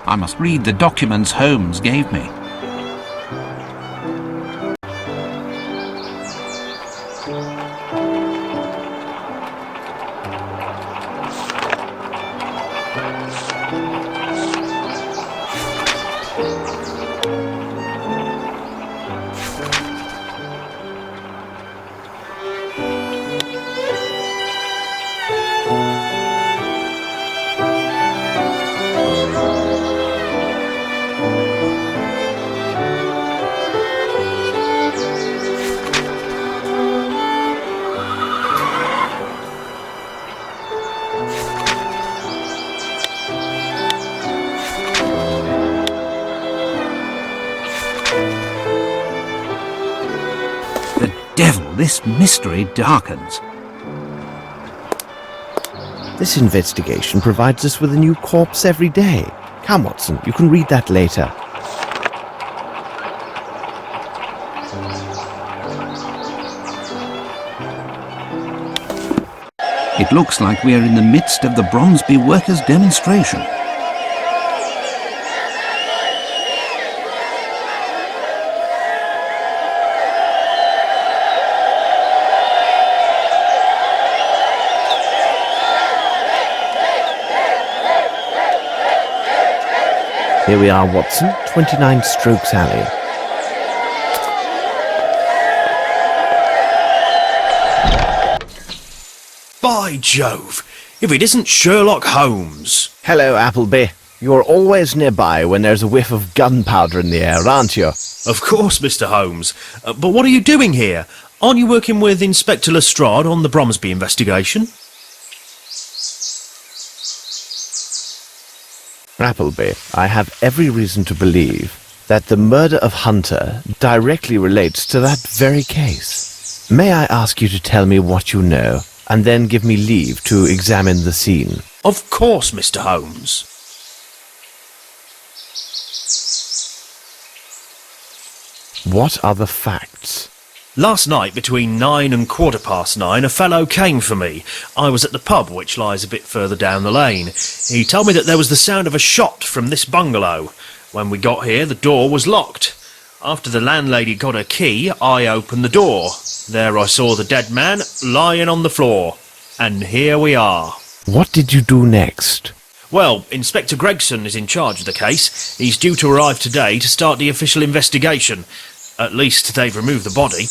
I must read the documents Holmes gave me. The devil, this mystery darkens. This investigation provides us with a new corpse every day. Come, Watson, you can read that later. It looks like we are in the midst of the Bromsby workers' demonstration. Here we are, Watson, 29 Strokes Alley. By Jove, if it isn't Sherlock Holmes. Hello, Appleby. You're always nearby when there's a whiff of gunpowder in the air, aren't you? Of course, Mr. Holmes. But what are you doing here? Aren't you working with Inspector Lestrade on the Bromsby investigation? Appleby, I have every reason to believe that the murder of Hunter directly relates to that very case. May I ask you to tell me what you know, and then give me leave to examine the scene? Of course, Mr. Holmes. What are the facts? Last night, between 9 and 9:15, a fellow came for me. I was at the pub, which lies a bit further down the lane. He told me that there was the sound of a shot from this bungalow. When we got here, the door was locked. After the landlady got her key, I opened the door. There I saw the dead man lying on the floor. And here we are. What did you do next? Well, Inspector Gregson is in charge of the case. He's due to arrive today to start the official investigation. At least they've removed the body.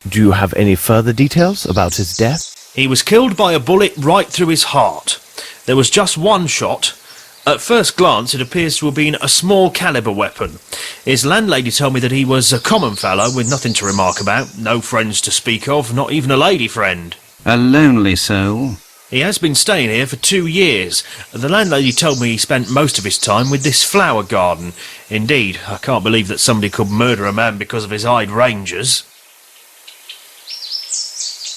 Do you have any further details about his death? He was killed by a bullet right through his heart. There was just one shot. At first glance, it appears to have been a small caliber weapon. His landlady told me that he was a common fellow with nothing to remark about, no friends to speak of, not even a lady friend. A lonely soul. He has been staying here for 2 years. The landlady told me he spent most of his time with this flower garden. Indeed, I can't believe that somebody could murder a man because of his hydrangeas.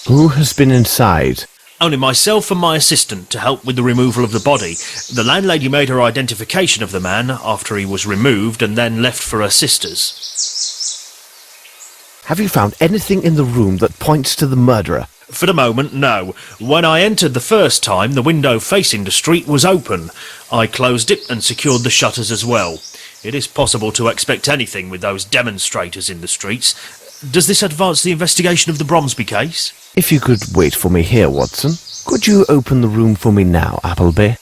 Who has been inside? Only myself and my assistant to help with the removal of the body. The landlady made her identification of the man after he was removed and then left for her sisters. Have you found anything in the room that points to the murderer? For the moment, no. When I entered the first time, the window facing the street was open. I closed it and secured the shutters as well. It is possible to expect anything with those demonstrators in the streets. Does this advance the investigation of the Bromsby case? If you could wait for me here, Watson. Could you open the room for me now, Appleby?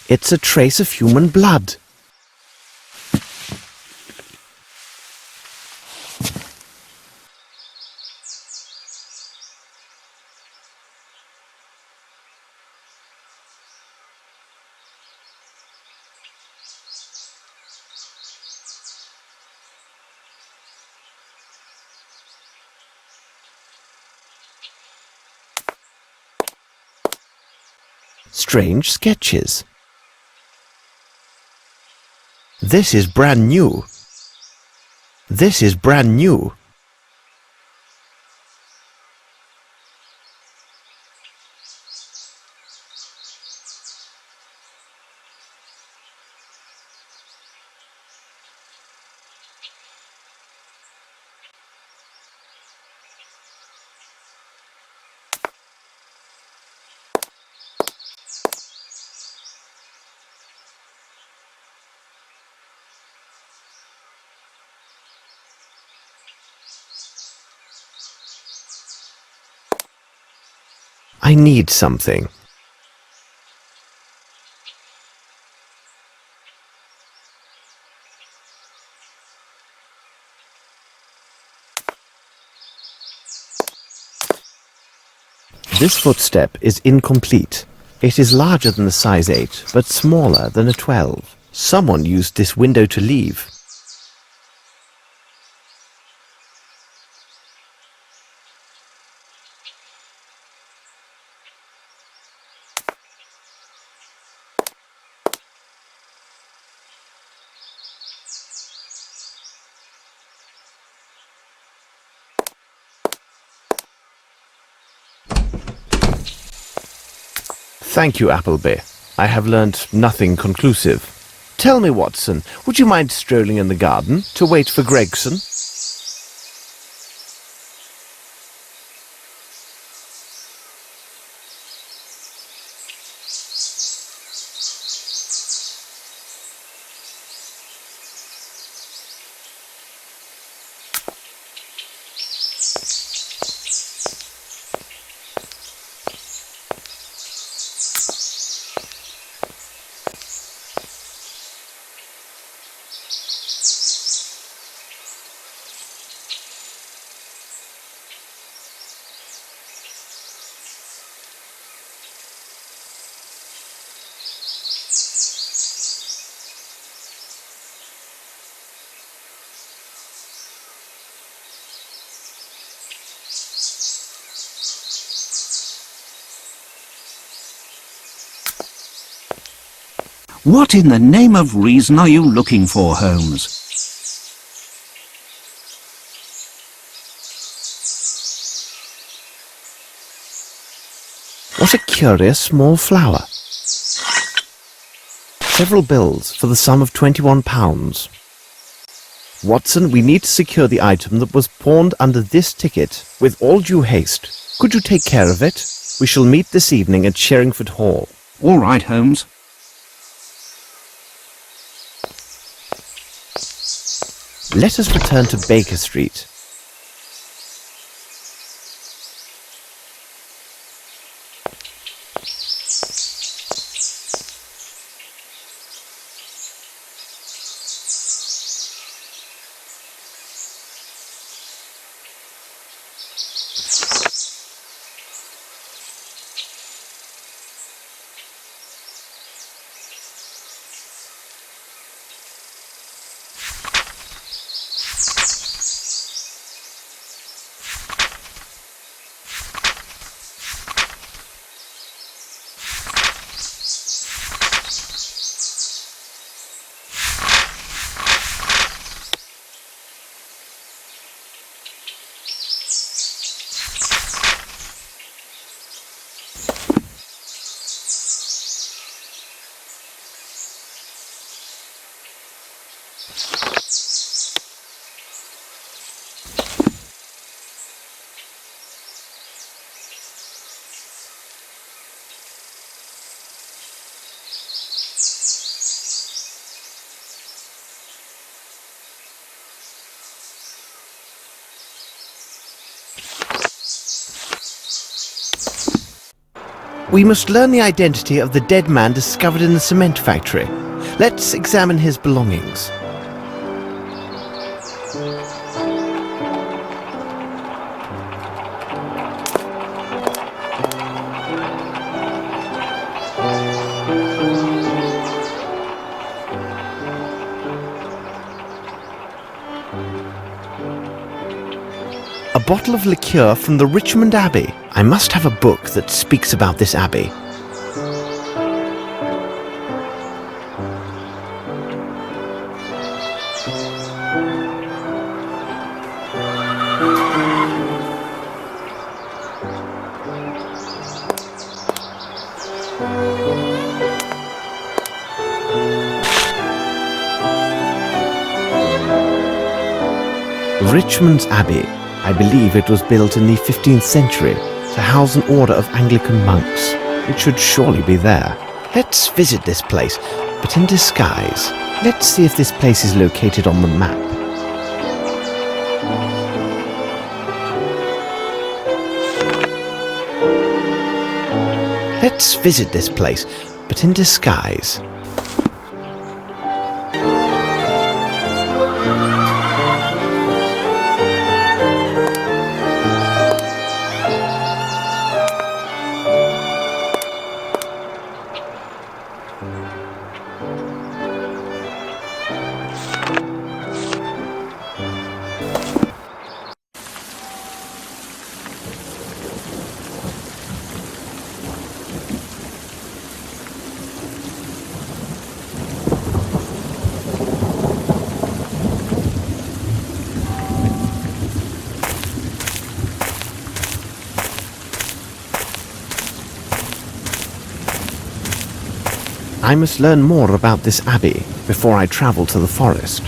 It's a trace of human blood. Strange sketches. This is brand new. This is brand new. I need something. This footstep is incomplete. It is larger than a size 8, but smaller than a 12. Someone used this window to leave. Thank you, Appleby. I have learnt nothing conclusive. Tell me, Watson, would you mind strolling in the garden to wait for Gregson? What in the name of reason are you looking for, Holmes? What a curious small flower. Several bills for the sum of £21. Watson, we need to secure the item that was pawned under this ticket with all due haste. Could you take care of it? We shall meet this evening at Sherringford Hall. All right, Holmes. Let us return to Baker Street. We must learn the identity of the dead man discovered in the cement factory. Let's examine his belongings. A bottle of liqueur from the Richmond Abbey. I must have a book that speaks about this abbey. Richmond's Abbey. I believe it was built in the 15th century to house an order of Anglican monks. It should surely be there. Let's visit this place, but in disguise. Let's see if this place is located on the map. Let's visit this place, but in disguise. I must learn more about this abbey before I travel to the forest.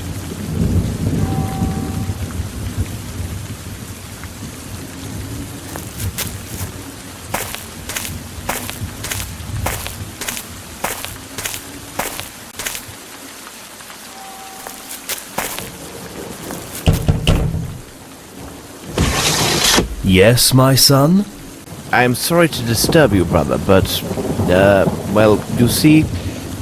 Yes, my son? I am sorry to disturb you, brother, but, well, you see,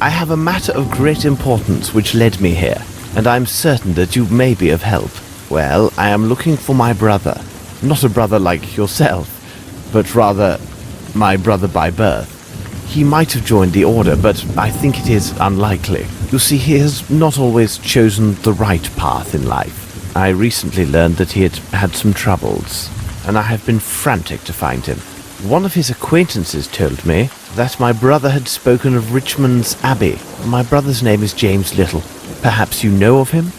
I have a matter of great importance which led me here, and I'm certain that you may be of help. Well, I am looking for my brother. Not a brother like yourself, but rather my brother by birth. He might have joined the order, but I think it is unlikely. You see, he has not always chosen the right path in life. I recently learned that he had had some troubles, and I have been frantic to find him. One of his acquaintances told me that my brother had spoken of Richmond's Abbey. My brother's name is James Little. Perhaps you know of him?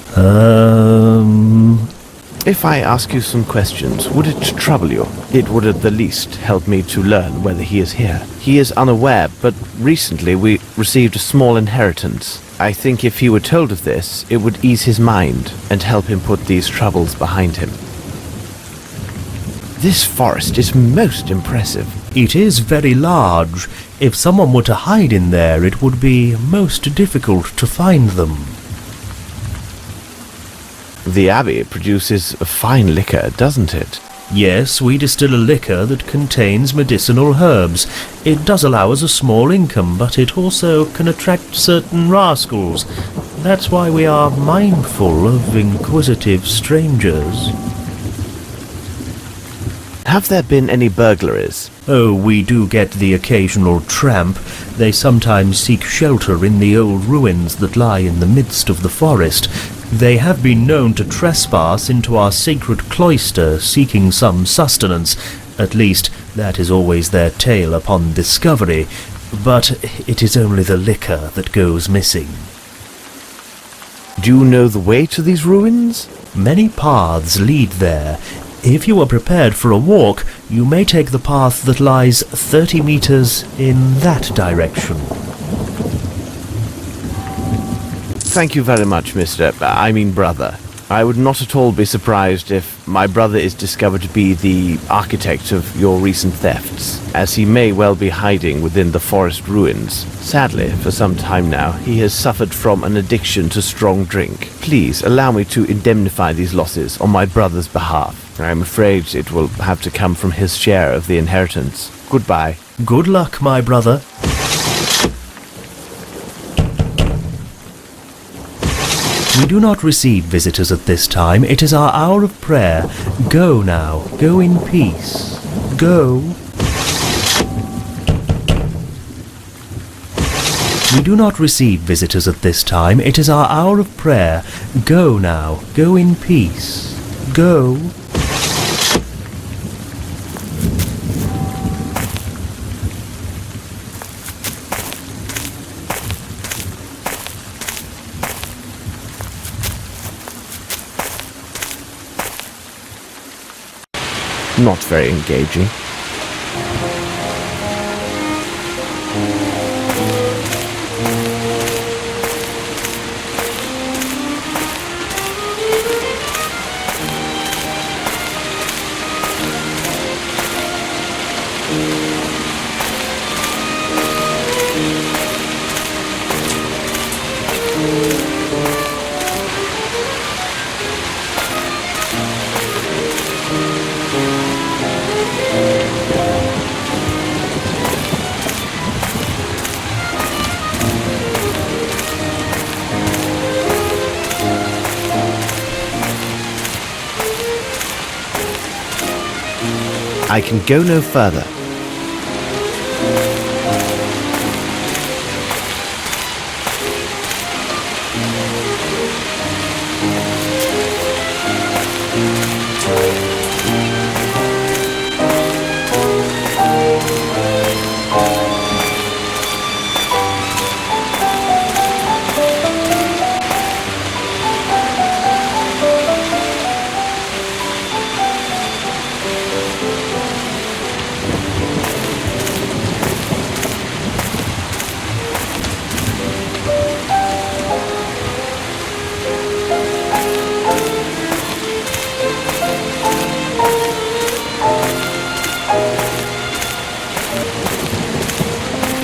If I ask you some questions, would it trouble you? It would at the least help me to learn whether he is here. He is unaware, but recently we received a small inheritance. I think if he were told of this, it would ease his mind and help him put these troubles behind him. This forest is most impressive. It is very large. If someone were to hide in there, it would be most difficult to find them. The abbey produces a fine liquor, doesn't it? Yes, we distill a liquor that contains medicinal herbs. It does allow us a small income, but it also can attract certain rascals. That's why we are mindful of inquisitive strangers. Have there been any burglaries? Oh, we do get the occasional tramp. They sometimes seek shelter in the old ruins that lie in the midst of the forest. They have been known to trespass into our sacred cloister, seeking some sustenance. At least, that is always their tale upon discovery. But it is only the liquor that goes missing. Do you know the way to these ruins? Many paths lead there. If you are prepared for a walk, you may take the path that lies 30 meters in that direction. Thank you very much, brother. I would not at all be surprised if my brother is discovered to be the architect of your recent thefts, as he may well be hiding within the forest ruins. Sadly, for some time now, he has suffered from an addiction to strong drink. Please allow me to indemnify these losses on my brother's behalf. I am afraid it will have to come from his share of the inheritance. Goodbye. Good luck, my brother. We do not receive visitors at this time. It is our hour of prayer. Go now. Go in peace. Go. We do not receive visitors at this time. It is our hour of prayer. Go now. Go in peace. Go. Not very engaging. I can go no further.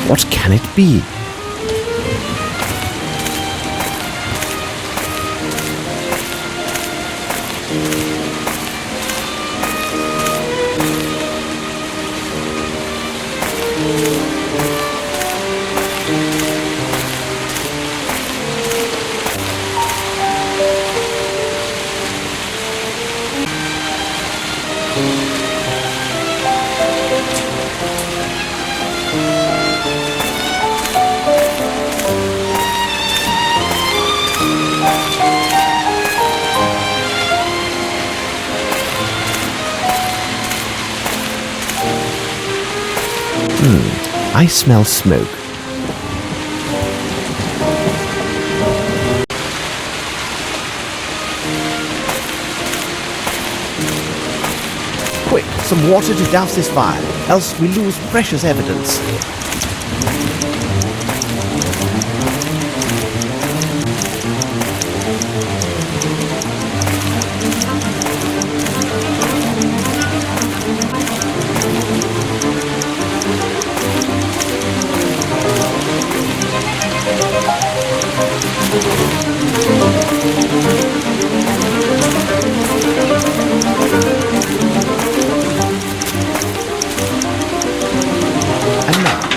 What can it be? I smell smoke. Quick, some water to douse this fire, else we lose precious evidence.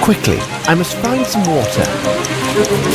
Quickly, I must find some water.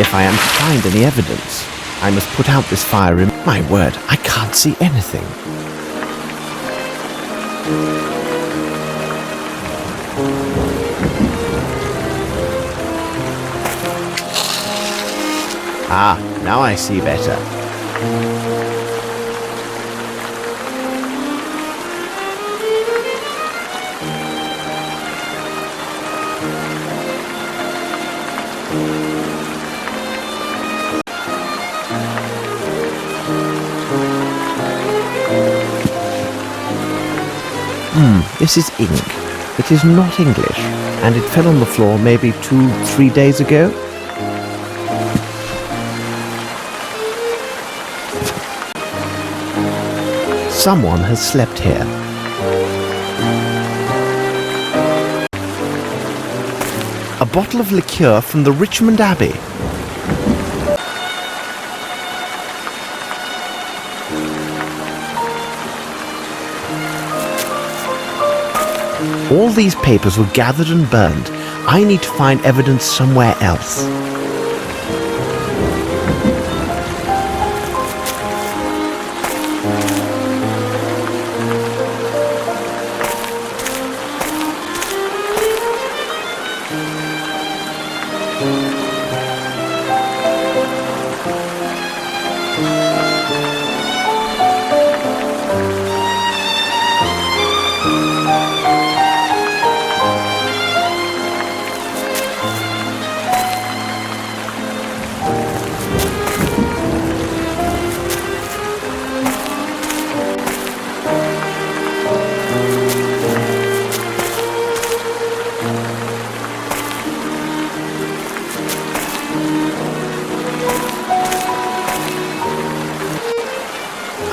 If I am to find any evidence, I must put out this fire in... My word, I can't see anything. Ah, now I see better. This is ink. It is not English, and it fell on the floor maybe 2-3 days ago. Someone has slept here. A bottle of liqueur from the Richmond Abbey. All these papers were gathered and burned. I need to find evidence somewhere else.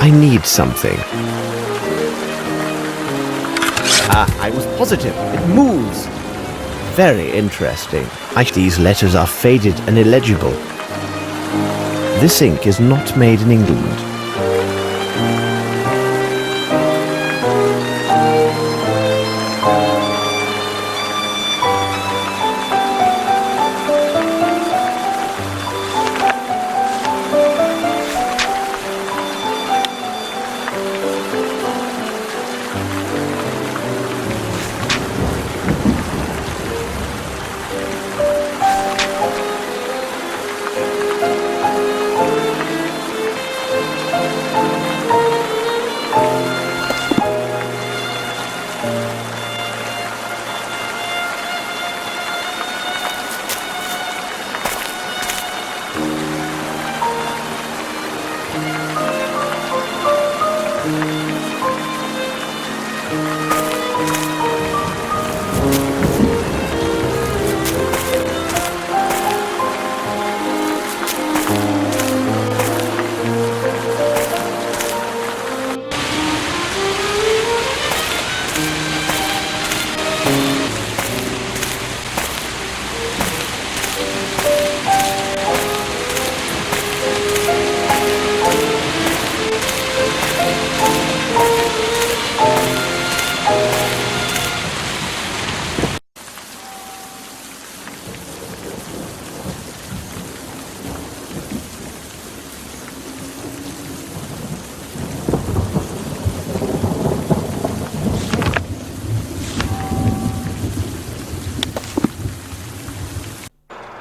I need something. Ah, I was positive. It moves. Very interesting. These letters are faded and illegible. This ink is not made in England.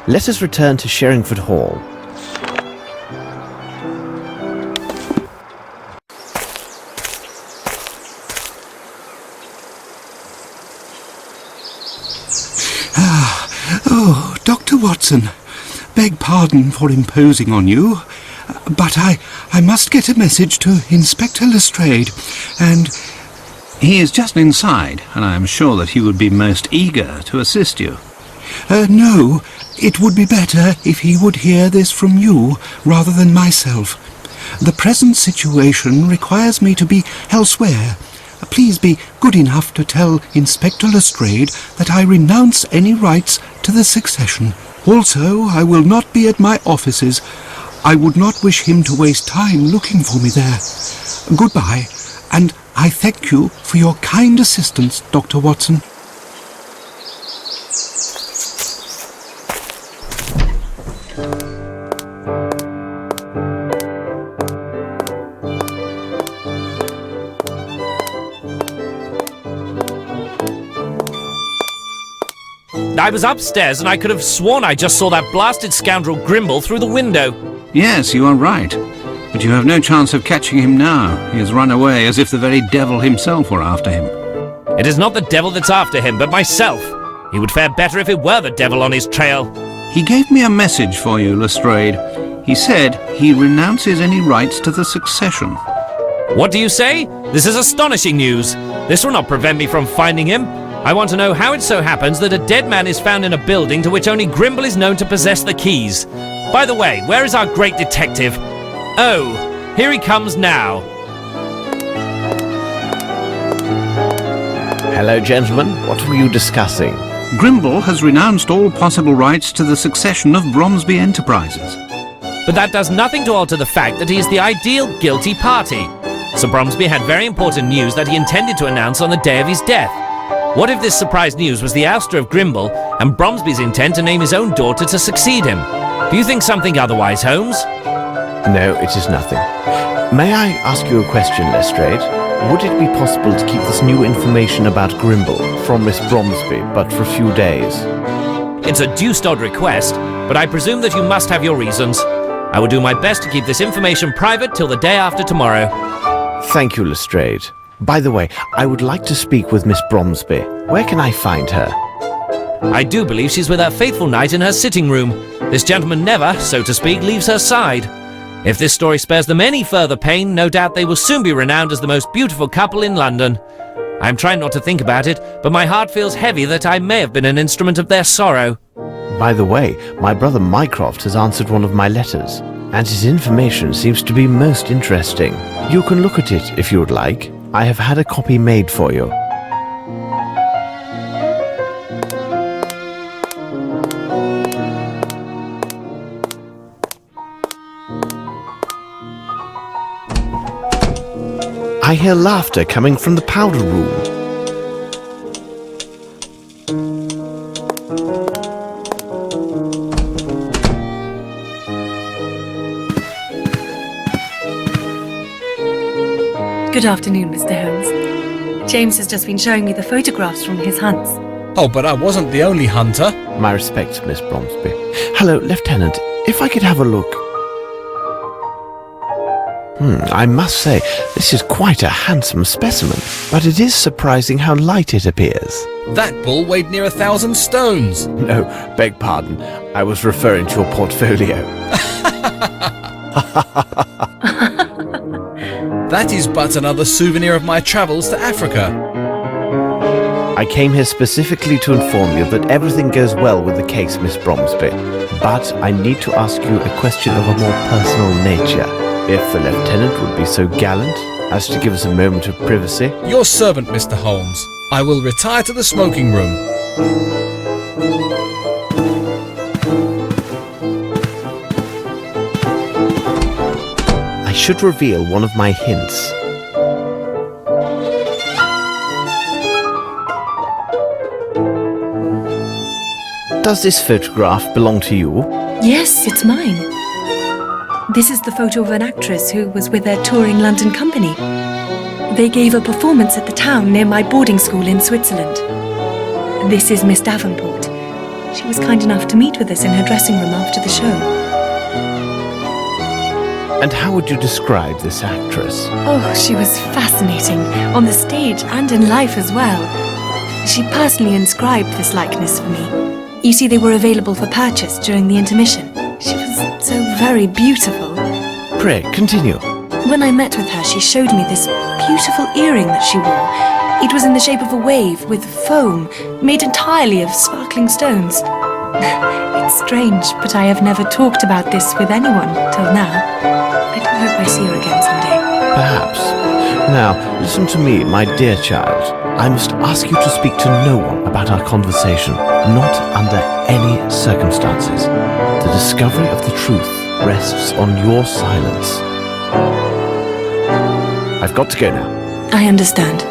Let us return to Sherringford Hall. Oh, Dr. Watson, beg pardon for imposing on you, but I must get a message to Inspector Lestrade, and... He is just inside, and I am sure that he would be most eager to assist you. No, it would be better if he would hear this from you rather than myself. The present situation requires me to be elsewhere. Please be good enough to tell Inspector Lestrade that I renounce any rights to the succession. Also, I will not be at my offices. I would not wish him to waste time looking for me there. Goodbye, and I thank you for your kind assistance, Dr. Watson. I was upstairs and I could have sworn I just saw that blasted scoundrel Grimble through the window. Yes, you are right. But you have no chance of catching him now. He has run away as if the very devil himself were after him. It is not the devil that's after him, but myself. He would fare better if it were the devil on his trail. He gave me a message for you, Lestrade. He said he renounces any rights to the succession. What do you say? This is astonishing news. This will not prevent me from finding him. I want to know how it so happens that a dead man is found in a building to which only Grimble is known to possess the keys. By the way, where is our great detective? Oh, here he comes now. Hello, gentlemen. What were you discussing? Grimble has renounced all possible rights to the succession of Bromsby Enterprises. But that does nothing to alter the fact that he is the ideal guilty party. Sir Bromsby had very important news that he intended to announce on the day of his death. What if this surprise news was the ouster of Grimble and Bromsby's intent to name his own daughter to succeed him? Do you think something otherwise, Holmes? No, it is nothing. May I ask you a question, Lestrade? Would it be possible to keep this new information about Grimble from Miss Bromsby, but for a few days? It's a deuced odd request, but I presume that you must have your reasons. I will do my best to keep this information private till the day after tomorrow. Thank you, Lestrade. By the way, I would like to speak with Miss Bromsby. Where can I find her? I do believe she's with her faithful knight in her sitting room. This gentleman never, so to speak, leaves her side. If this story spares them any further pain, no doubt they will soon be renowned as the most beautiful couple in London. I'm trying not to think about it, but my heart feels heavy that I may have been an instrument of their sorrow. By the way, my brother Mycroft has answered one of my letters, and his information seems to be most interesting. You can look at it if you would like. I have had a copy made for you. I hear laughter coming from the powder room. Good afternoon, Mr. Holmes. James has just been showing me the photographs from his hunts. Oh, but I wasn't the only hunter. My respects, Miss Bromsby. Hello, Lieutenant. If I could have a look. I must say, this is quite a handsome specimen, but it is surprising how light it appears. That bull weighed near 1,000 stones. No, beg pardon. I was referring to your portfolio. That is but another souvenir of my travels to Africa. I came here specifically to inform you that everything goes well with the case, Miss Bromsby. But I need to ask you a question of a more personal nature. If the Lieutenant would be so gallant as to give us a moment of privacy. Your servant, Mr. Holmes. I will retire to the smoking room. I should reveal one of my hints. Does this photograph belong to you? Yes, it's mine. This is the photo of an actress who was with their touring London company. They gave a performance at the town near my boarding school in Switzerland. This is Miss Davenport. She was kind enough to meet with us in her dressing room after the show. And how would you describe this actress? Oh, she was fascinating, on the stage and in life as well. She personally inscribed this likeness for me. You see, they were available for purchase during the intermission. She was so very beautiful. Pray, continue. When I met with her, she showed me this beautiful earring that she wore. It was in the shape of a wave with foam, made entirely of sparkling stones. It's strange, but I have never talked about this with anyone till now. I do hope I see her again someday. Perhaps. Now, listen to me, my dear child. I must ask you to speak to no one about our conversation, not under any circumstances. The discovery of the truth rests on your silence. I've got to go now. I understand.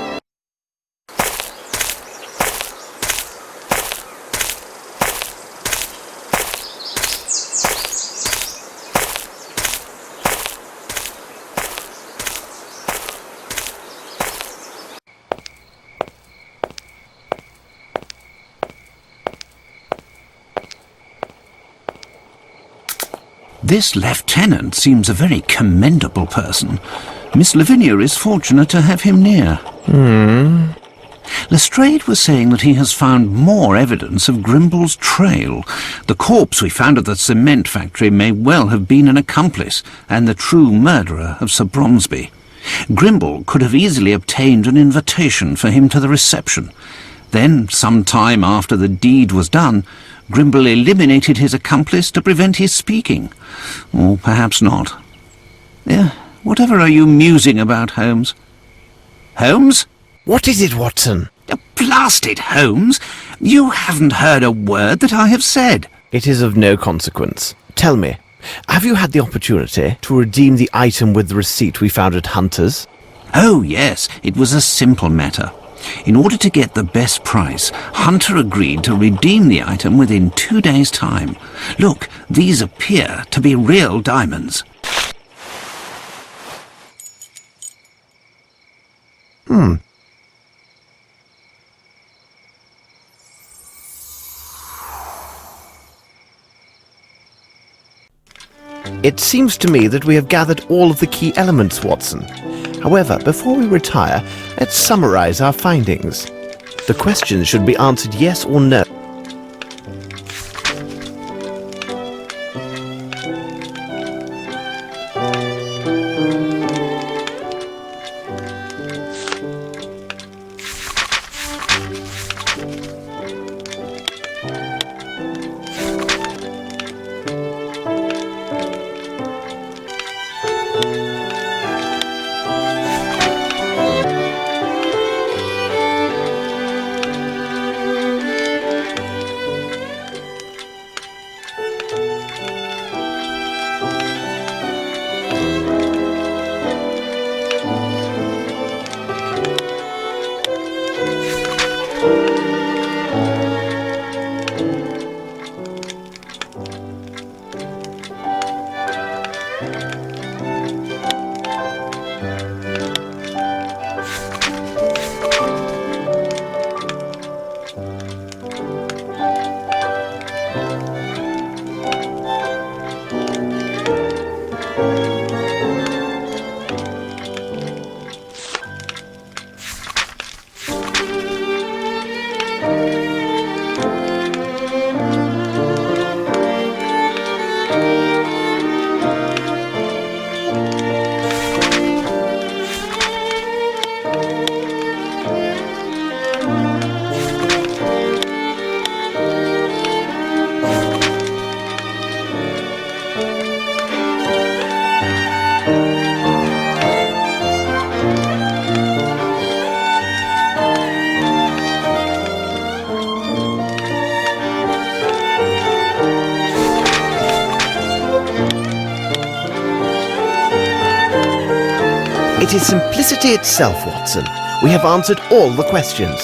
This lieutenant seems a very commendable person. Miss Lavinia is fortunate to have him near. Lestrade was saying that he has found more evidence of Grimble's trail. The corpse we found at the cement factory may well have been an accomplice and the true murderer of Sir Bromsby. Grimble could have easily obtained an invitation for him to the reception. Then, some time after the deed was done, Grimble eliminated his accomplice to prevent his speaking. Or perhaps not. Whatever are you musing about, Holmes? Holmes? What is it, Watson? Blast it, Holmes! You haven't heard a word that I have said. It is of no consequence. Tell me, have you had the opportunity to redeem the item with the receipt we found at Hunter's? Oh, yes, it was a simple matter. In order to get the best price, Hunter agreed to redeem the item within 2 days' time. Look, these appear to be real diamonds. It seems to me that we have gathered all of the key elements, Watson. However, before we retire, let's summarize our findings. The questions should be answered yes or no. It is simplicity itself, Watson. We have answered all the questions.